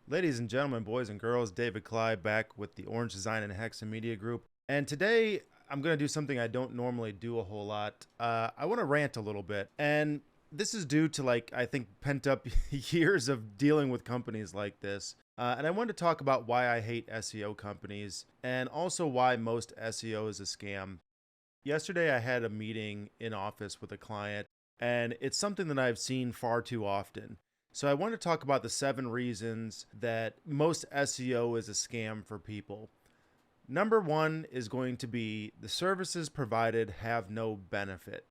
Ladies and gentlemen, boys and girls, David Clyde back with the Orange Design and Hexa Media Group. And today I'm going to do something I don't normally do a whole lot. I want to rant a little bit. And this is due to, I think, pent up years of dealing with companies like this. And I wanted to talk about why I hate SEO companies and also why most SEO is a scam. Yesterday, I had a meeting in office with a client, and it's something that I've seen far too often. So I want to talk about the 7 reasons that most SEO is a scam for people. Number 1 is going to be the services provided have no benefit.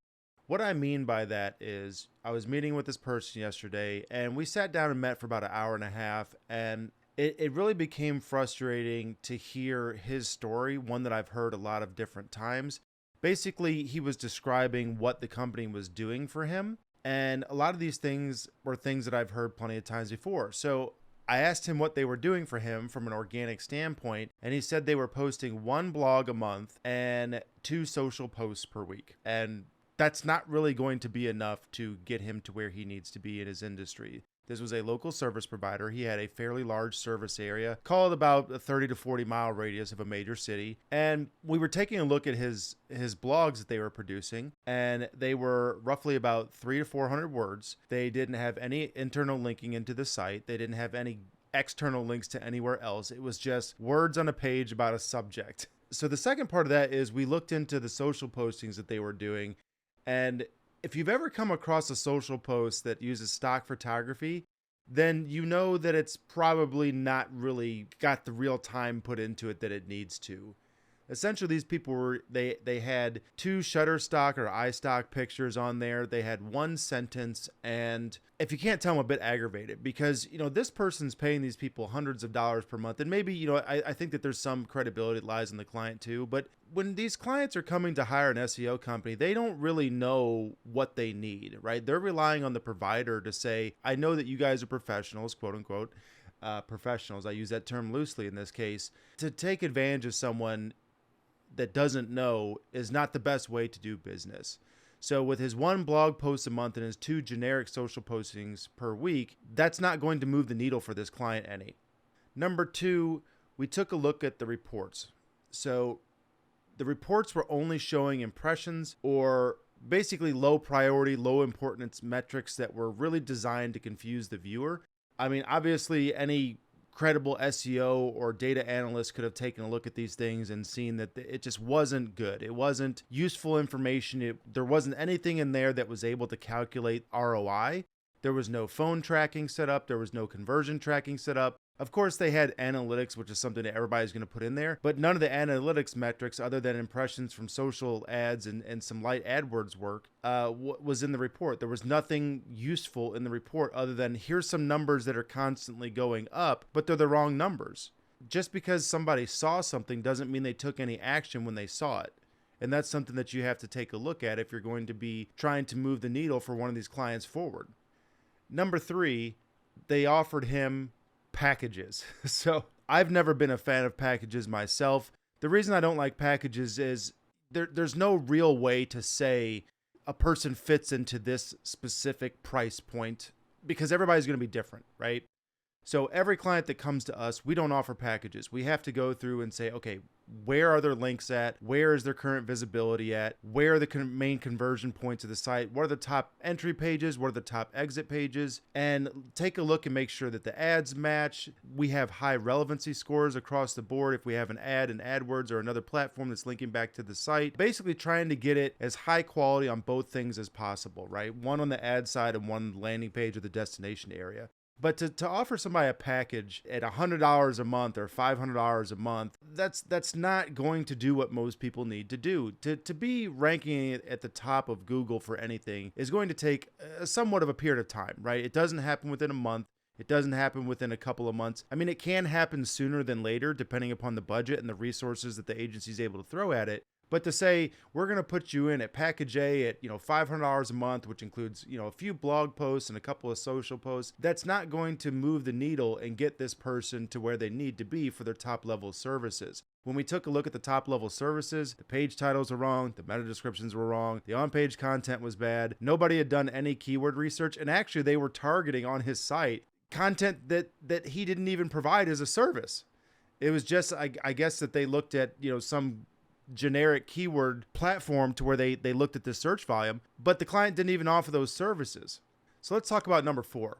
What I mean by that is I was meeting with this person yesterday and we sat down and met for about an hour and a half, and it really became frustrating to hear his story, one that I've heard a lot of different times. Basically, he was describing what the company was doing for him. And a lot of these things were things that I've heard plenty of times before. So I asked him what they were doing for him from an organic standpoint, and he said they were posting 1 blog a month and 2 social posts per week. And that's not really going to be enough to get him to where he needs to be in his industry. This was a local service provider. He had a fairly large service area, called about a 30 to 40 mile radius of a major city. And we were taking a look at his blogs that they were producing, and they were roughly about 300 to 400 words. They didn't have any internal linking into the site. They didn't have any external links to anywhere else. It was just words on a page about a subject. So the second part of that is we looked into the social postings that they were doing, and if you've ever come across a social post that uses stock photography, then you know that it's probably not really got the real time put into it that it needs to. Essentially, these people they had 2 Shutterstock or iStock pictures on there. They had 1 sentence, and if you can't tell, I'm a bit aggravated because, this person's paying these people hundreds of dollars per month. And maybe, I think that there's some credibility that lies in the client too. But when these clients are coming to hire an SEO company, they don't really know what they need, right? They're relying on the provider to say, I know that you guys are professionals, quote unquote, professionals. I use that term loosely in this case. To take advantage of someone that doesn't know is not the best way to do business. So with his 1 blog post a month and his 2 generic social postings per week, that's not going to move the needle for this client any. Number 2, we took a look at the reports. So the reports were only showing impressions or basically low priority, low importance metrics that were really designed to confuse the viewer. I mean, obviously any credible SEO or data analyst could have taken a look at these things and seen that it just wasn't good. It wasn't useful information. There wasn't anything in there that was able to calculate ROI. There was no phone tracking set up. There was no conversion tracking set up. Of course, they had analytics, which is something that everybody's going to put in there, but none of the analytics metrics other than impressions from social ads and some light AdWords work was in the report. There was nothing useful in the report other than here's some numbers that are constantly going up, but they're the wrong numbers. Just because somebody saw something doesn't mean they took any action when they saw it. And that's something that you have to take a look at if you're going to be trying to move the needle for one of these clients forward. Number 3, they offered him packages. So I've never been a fan of packages myself. The reason I don't like packages is there's no real way to say a person fits into this specific price point because everybody's going to be different, right? So every client that comes to us, we don't offer packages. We have to go through and say, okay, where are their links at? Where is their current visibility at? Where are the main conversion points of the site? What are the top entry pages? What are the top exit pages? And take a look and make sure that the ads match. We have high relevancy scores across the board. If we have an ad in AdWords or another platform that's linking back to the site, basically trying to get it as high quality on both things as possible, right? One on the ad side and one on the landing page or the destination area. But to offer somebody a package at $100 a month or $500 a month, that's not going to do what most people need to do. To be ranking it at the top of Google for anything is going to take somewhat of a period of time, right? It doesn't happen within a month. It doesn't happen within a couple of months. I mean, it can happen sooner than later, depending upon the budget and the resources that the agency is able to throw at it. But to say, we're going to put you in at package A at, $500 a month, which includes, a few blog posts and a couple of social posts, that's not going to move the needle and get this person to where they need to be for their top level services. When we took a look at the top level services, the page titles were wrong, the meta descriptions were wrong, the on-page content was bad, nobody had done any keyword research, and actually they were targeting on his site content that he didn't even provide as a service. It was just, I guess that they looked at, some generic keyword platform to where they looked at the search volume, but the client didn't even offer those services. So let's talk about number 4.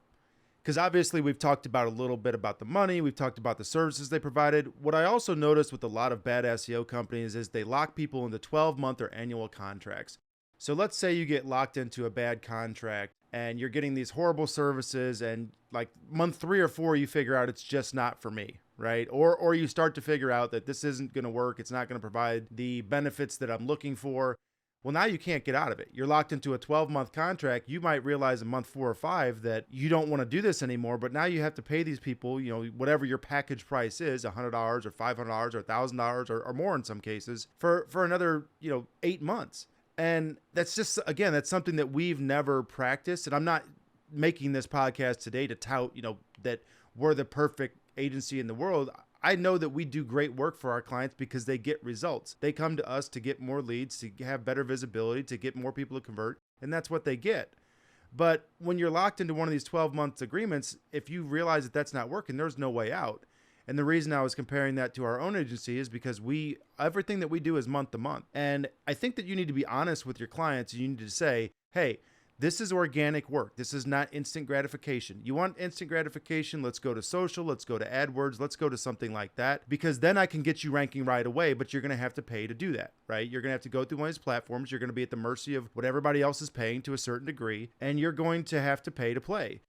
Because obviously we've talked about a little bit about the money. We've talked about the services they provided. What I also noticed with a lot of bad SEO companies is they lock people into 12-month or annual contracts. So let's say you get locked into a bad contract and you're getting these horrible services, and like month 3 or 4, you figure out it's just not for me, right? Or you start to figure out that this isn't going to work. It's not going to provide the benefits that I'm looking for. Well, now you can't get out of it. You're locked into a 12-month contract. You might realize in month 4 or 5 that you don't want to do this anymore, but now you have to pay these people, whatever your package price is, $100 or $500 or $1,000 or more in some cases for another, 8 months. And that's just, again, that's something that we've never practiced. And I'm not making this podcast today to tout, that we're the perfect agency in the world. I know that we do great work for our clients because they get results. They come to us to get more leads, to have better visibility, to get more people to convert, and that's what they get. But when you're locked into one of these 12-month agreements, if you realize that that's not working, there's no way out. And the reason I was comparing that to our own agency is because everything that we do is month to month. And I think that you need to be honest with your clients. You need to say, hey, this is organic work. This is not instant gratification. You want instant gratification? Let's go to social. Let's go to AdWords. Let's go to something like that, because then I can get you ranking right away, but you're going to have to pay to do that, right? You're going to have to go through one of these platforms. You're going to be at the mercy of what everybody else is paying to a certain degree, and you're going to have to pay to play.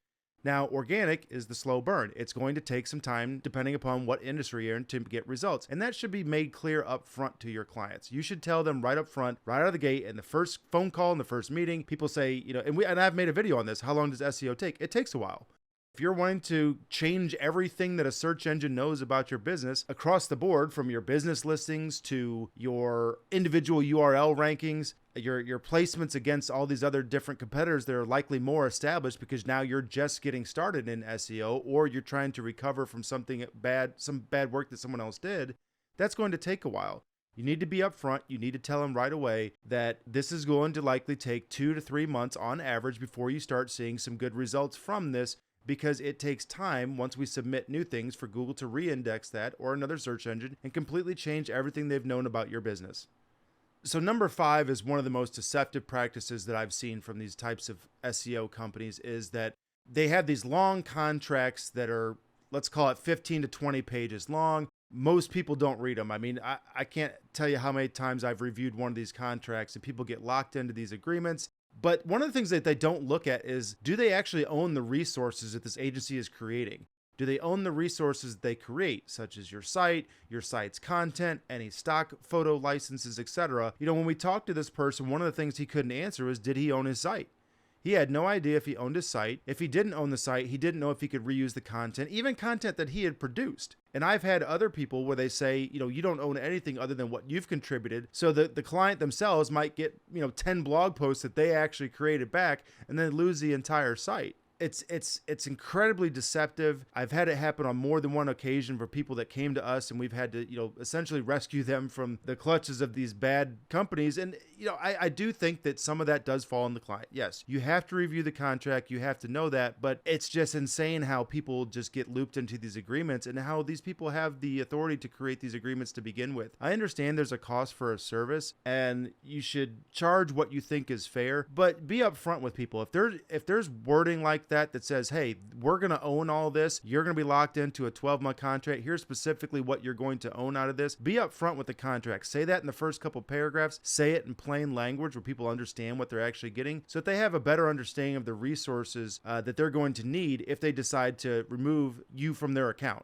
Now, organic is the slow burn. It's going to take some time, depending upon what industry you're in, to get results. And that should be made clear up front to your clients. You should tell them right up front, right out of the gate, in the first phone call, in the first meeting. People say, and I've made a video on this. How long does SEO take? It takes a while. If you're wanting to change everything that a search engine knows about your business across the board, from your business listings to your individual URL rankings, your placements against all these other different competitors that are likely more established because now you're just getting started in SEO, or you're trying to recover from some bad work that someone else did, that's going to take a while. You need to be upfront. You need to tell them right away that this is going to likely take 2 to 3 months on average before you start seeing some good results from this, because it takes time once we submit new things for Google to re-index that or another search engine and completely change everything they've known about your business. So number 5 is one of the most deceptive practices that I've seen from these types of SEO companies, is that they have these long contracts that are, let's call it 15 to 20 pages long. Most people don't read them. I mean, I can't tell you how many times I've reviewed one of these contracts and people get locked into these agreements. But one of the things that they don't look at is, do they actually own the resources that this agency is creating? Do they own the resources they create, such as your site, your site's content, any stock photo licenses, etc.? When we talked to this person, one of the things he couldn't answer was, did he own his site? He had no idea if he owned his site. If he didn't own the site, he didn't know if he could reuse the content, even content that he had produced. And I've had other people where they say, you don't own anything other than what you've contributed. So the client themselves might get, 10 blog posts that they actually created back and then lose the entire site. It's incredibly deceptive. I've had it happen on more than one occasion for people that came to us, and we've had to, essentially rescue them from the clutches of these bad companies. And, I do think that some of that does fall on the client. Yes, you have to review the contract. You have to know that, but it's just insane how people just get looped into these agreements and how these people have the authority to create these agreements to begin with. I understand there's a cost for a service and you should charge what you think is fair, but be upfront with people. If there's wording like that says, hey, we're going to own all this, you're going to be locked into a 12-month contract, here's specifically what you're going to own out of this, be upfront with the contract. Say that in the first couple paragraphs. Say it in plain language where people understand what they're actually getting, so that they have a better understanding of the resources that they're going to need if they decide to remove you from their account.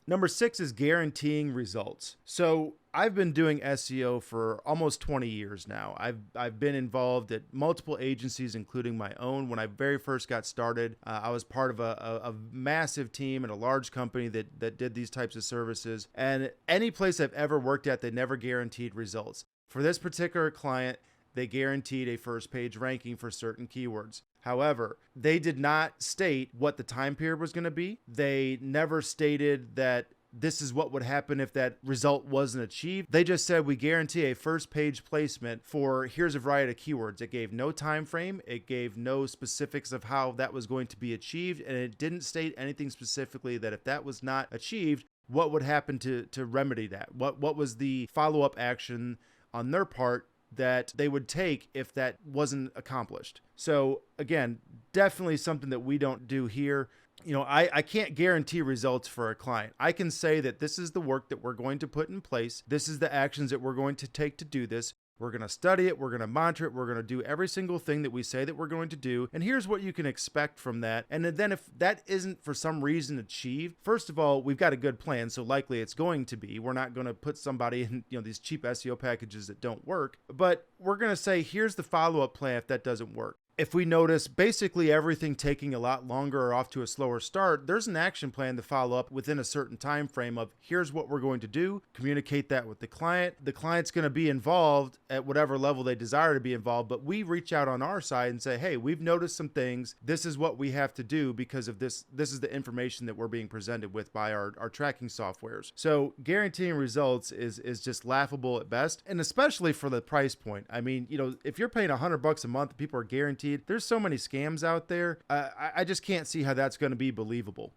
Number 6 is guaranteeing results. So I've been doing SEO for almost 20 years now. I've been involved at multiple agencies, including my own. When I very first got started, I was part of a massive team at a large company that did these types of services. And any place I've ever worked at, they never guaranteed results. For this particular client, they guaranteed a first page ranking for certain keywords. However, they did not state what the time period was going to be. They never stated that this is what would happen if that result wasn't achieved. They just said, we guarantee a first page placement for here's a variety of keywords. It gave no time frame. It gave no specifics of how that was going to be achieved. And it didn't state anything specifically that if that was not achieved, what would happen to remedy that? What was the follow-up action on their part that they would take if that wasn't accomplished? So again, definitely something that we don't do here. I can't guarantee results for a client. I can say that this is the work that we're going to put in place. This is the actions that we're going to take to do this. We're going to study it. We're going to monitor it. We're going to do every single thing that we say that we're going to do. And here's what you can expect from that. And then if that isn't for some reason achieved, first of all, we've got a good plan. So likely it's going to be. We're not going to put somebody in, these cheap SEO packages that don't work. But we're going to say, here's the follow-up plan if that doesn't work. If we notice basically everything taking a lot longer or off to a slower start, there's an action plan to follow up within a certain time frame of here's what we're going to do, communicate that with the client. The client's going to be involved at whatever level they desire to be involved, but we reach out on our side and say, hey, we've noticed some things. This is what we have to do because of this. This is the information that we're being presented with by our tracking softwares. So guaranteeing results is just laughable at best, and especially for the price point. I mean, if you're paying $100 a month, people are guaranteed. There's so many scams out there. I just can't see how that's going to be believable.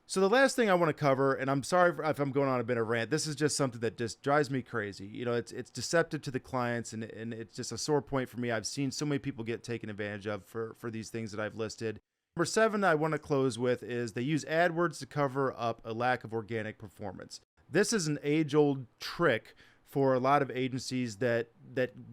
So the last thing I want to cover, and I'm sorry if I'm going on a bit of a rant, this is just something that just drives me crazy. It's deceptive to the clients, and it's just a sore point for me. I've seen so many people get taken advantage of for these things that I've listed. Number 7 I want to close with is they use AdWords to cover up a lack of organic performance. This is an age-old trick for a lot of agencies that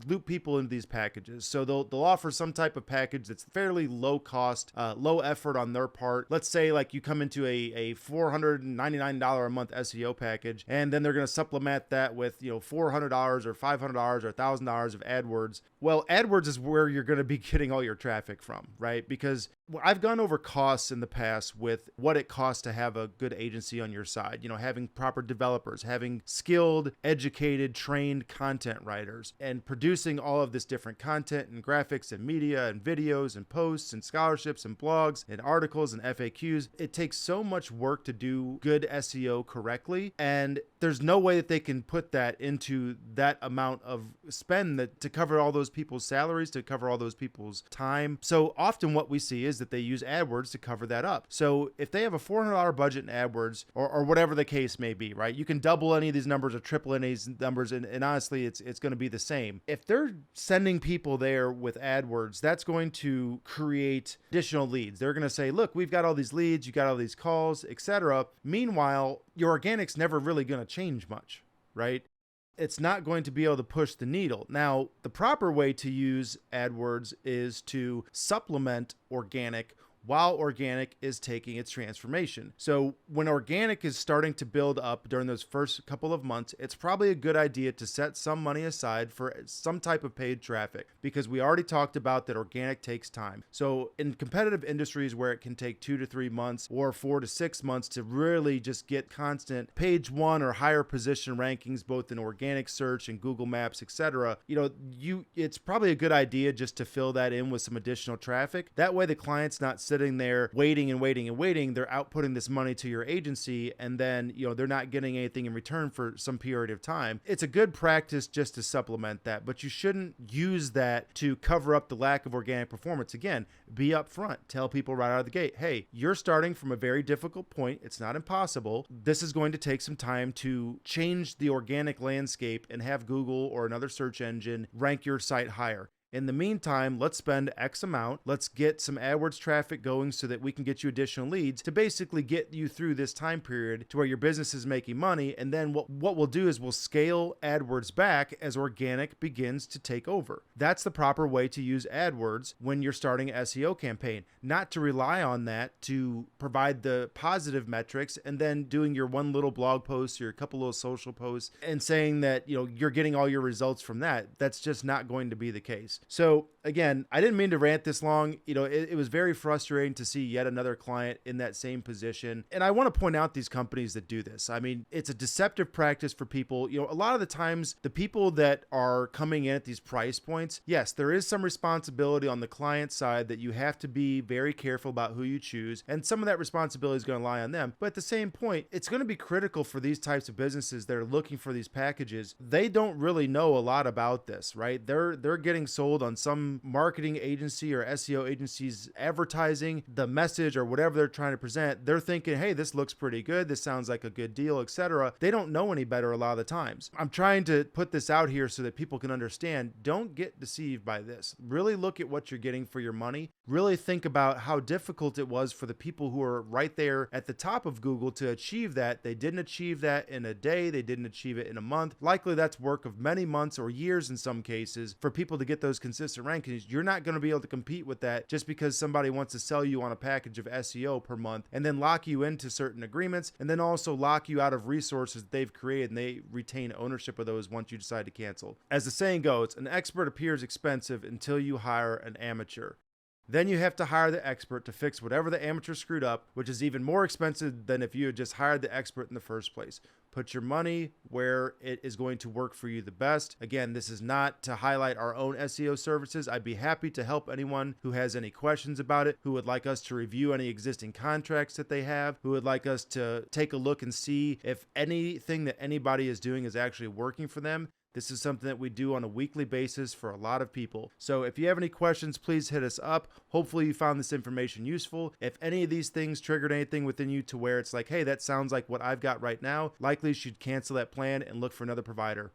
loop people into these packages. So they'll offer some type of package that's fairly low cost, low effort on their part. Let's say like you come into a $499 a month SEO package, and then they're going to supplement that with $400 or $500 or $1,000 of AdWords. Well, AdWords is where you're going to be getting all your traffic from, right? Because I've gone over costs in the past with what it costs to have a good agency on your side. Having proper developers, having skilled, educated, trained content writers, and producing all of this different content and graphics and media and videos and posts and scholarships and blogs and articles and FAQs. It takes so much work to do good SEO correctly, and there's no way that they can put that into that amount of spend to cover all those people's salaries, to cover all those people's time. So often what we see is that they use AdWords to cover that up. So if they have a $400 budget in AdWords, or whatever the case may be, right? You can double any of these numbers or triple any of these numbers, and honestly, it's going to be the same. If they're sending people there with AdWords, that's going to create additional leads. They're going to say, look, we've got all these leads, you got all these calls, etc. Meanwhile, your organic's never really going to change much, right? It's not going to be able to push the needle. Now, the proper way to use AdWords is to supplement organic while organic is taking its transformation. So when organic is starting to build up during those first couple of months, it's probably a good idea to set some money aside for some type of paid traffic, because we already talked about that organic takes time. So in competitive industries where it can take 2 to 3 months or 4 to 6 months to really just get constant page 1 or higher position rankings, both in organic search and Google Maps, etc., it's probably a good idea just to fill that in with some additional traffic. That way the client's not sitting there waiting and waiting and waiting. They're outputting this money to your agency, and then they're not getting anything in return for some period of time. It's a good practice just to supplement that, but you shouldn't use that to cover up the lack of organic performance. Again, be upfront. Tell people right out of the gate, hey, you're starting from a very difficult point. It's not impossible. This is going to take some time to change the organic landscape and have Google or another search engine rank your site higher. In the meantime, let's spend X amount. Let's get some AdWords traffic going so that we can get you additional leads to basically get you through this time period to where your business is making money. And then what we'll do is we'll scale AdWords back as organic begins to take over. That's the proper way to use AdWords when you're starting an SEO campaign, not to rely on that to provide the positive metrics and then doing your one little blog post or a couple little social posts and saying that you're getting all your results from that. That's just not going to be the case. So again, I didn't mean to rant this long. It was very frustrating to see yet another client in that same position. And I want to point out these companies that do this. I mean, it's a deceptive practice for people. A lot of the times the people that are coming in at these price points, yes, there is some responsibility on the client side that you have to be very careful about who you choose. And some of that responsibility is going to lie on them. But at the same point, it's going to be critical for these types of businesses that are looking for these packages. They don't really know a lot about this, right? They're getting sold on some marketing agency or SEO agency's advertising, the message or whatever they're trying to present. They're thinking, hey, this looks pretty good. This sounds like a good deal, etc. They don't know any better a lot of the times. I'm trying to put this out here so that people can understand. Don't get deceived by this. Really look at what you're getting for your money. Really think about how difficult it was for the people who are right there at the top of Google to achieve that. They didn't achieve that in a day. They didn't achieve it in a month. Likely that's work of many months or years in some cases for people to get those consistent rankings. You're not going to be able to compete with that just because somebody wants to sell you on a package of SEO per month and then lock you into certain agreements and then also lock you out of resources that they've created, and they retain ownership of those once you decide to cancel. As the saying goes, an expert appears expensive until you hire an amateur. Then you have to hire the expert to fix whatever the amateur screwed up, which is even more expensive than if you had just hired the expert in the first place. Put your money where it is going to work for you the best. Again, this is not to highlight our own SEO services. I'd be happy to help anyone who has any questions about it, who would like us to review any existing contracts that they have, who would like us to take a look and see if anything that anybody is doing is actually working for them. This is something that we do on a weekly basis for a lot of people. So if you have any questions, please hit us up. Hopefully you found this information useful. If any of these things triggered anything within you to where it's like, hey, that sounds like what I've got right now, likely you should cancel that plan and look for another provider.